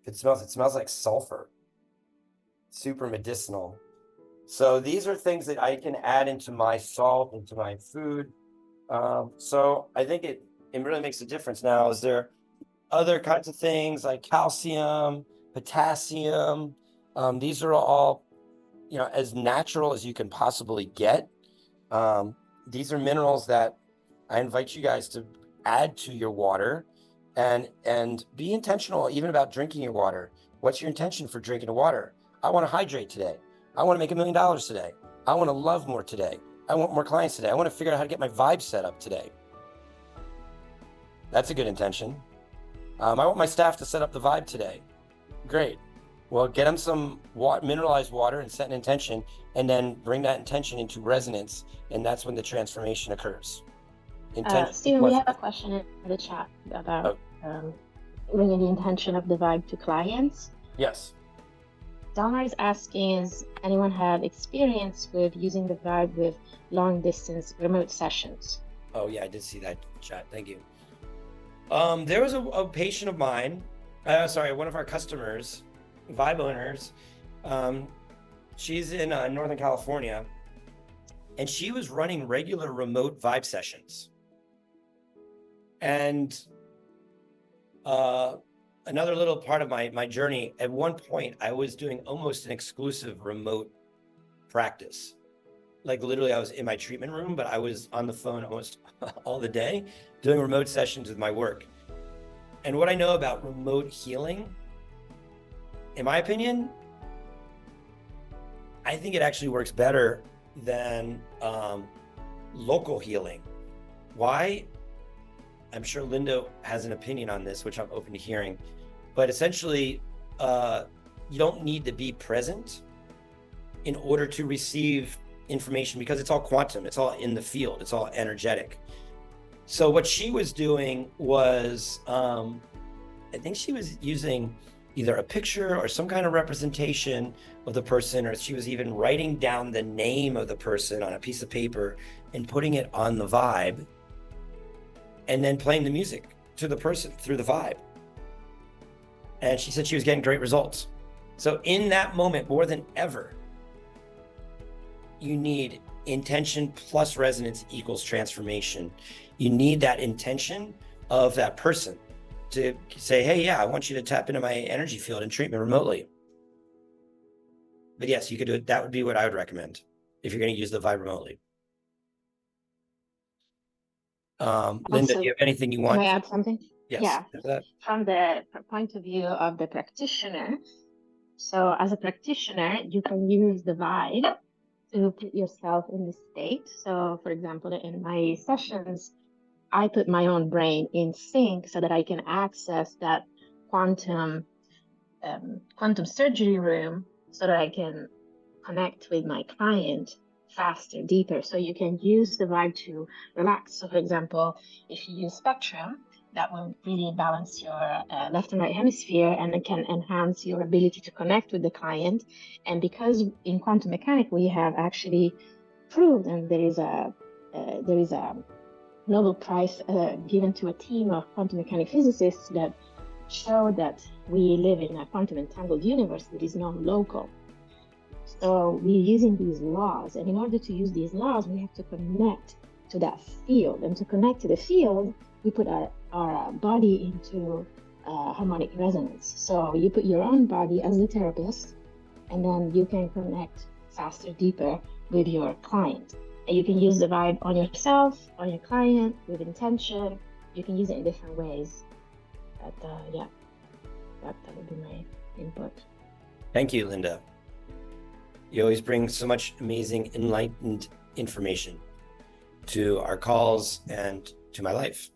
it smells like sulfur. Super medicinal. So these are things that I can add into my salt, into my food. So I think it really makes a difference. Now, is there other kinds of things like calcium, potassium? These are all, as natural as you can possibly get. These are minerals that I invite you guys to add to your water, and be intentional even about drinking your water. What's your intention for drinking the water? I want to hydrate today. I want to make $1 million today. I want to love more today. I want more clients today. I want to figure out how to get my vibe set up today. That's a good intention. I want my staff to set up the vibe today. Great. Well, get them some mineralized water and set an intention, and then bring that intention into resonance, and that's when the transformation occurs. Steven, we have a question in the chat about bringing the intention of the vibe to clients. Yes. Donna is asking, is anyone had experience with using the vibe with long distance remote sessions? Oh yeah, I did see that chat. Thank you. There was a patient of mine, one of our customers, Vibe owners. She's in Northern California, and she was running regular remote vibe sessions. And another little part of my journey, at one point, I was doing almost an exclusive remote practice. Like literally I was in my treatment room, but I was on the phone almost all the day doing remote sessions with my work. And what I know about remote healing, in my opinion, I think it actually works better than local healing. Why? I'm sure Linda has an opinion on this, which I'm open to hearing. But essentially, you don't need to be present in order to receive information, because it's all quantum, it's all in the field, it's all energetic. So what she was doing was, I think she was using either a picture or some kind of representation of the person, or she was even writing down the name of the person on a piece of paper and putting it on the vibe, and then playing the music to the person through the vibe. And she said she was getting great results. So in that moment, more than ever, you need intention plus resonance equals transformation. You need that intention of that person to say, hey, yeah, I want you to tap into my energy field and treat me remotely. But yes, you could do it. That would be what I would recommend if you're going to use the vibe remotely. Linda, do you have anything you want? Can I add something? Yes. Yeah. From the point of view of the practitioner, so as a practitioner, you can use the vibe to put yourself in the state. So, for example, in my sessions, I put my own brain in sync so that I can access that quantum surgery room, so that I can connect with my client faster, deeper. So you can use the vibe to relax. So, for example, if you use spectrum, that will really balance your left and right hemisphere, and it can enhance your ability to connect with the client. And because in quantum mechanics we have actually proved, and there is a Nobel Prize given to a team of quantum mechanic physicists that show that we live in a quantum entangled universe that is non-local. So we're using these laws, and in order to use these laws, we have to connect to that field. And to connect to the field, we put our body into harmonic resonance. So you put your own body as the therapist, and then you can connect faster, deeper with your client. And you can use the vibe on yourself, on your client, with intention. You can use it in different ways. But yeah, that would be my input. Thank you, Linda. You always bring so much amazing, enlightened information to our calls and to my life.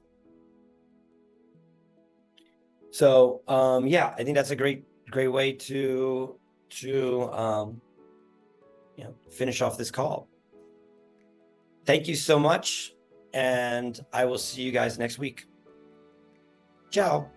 So yeah, I think that's a great way to finish off this call. Thank you so much, and I will see you guys next week. Ciao.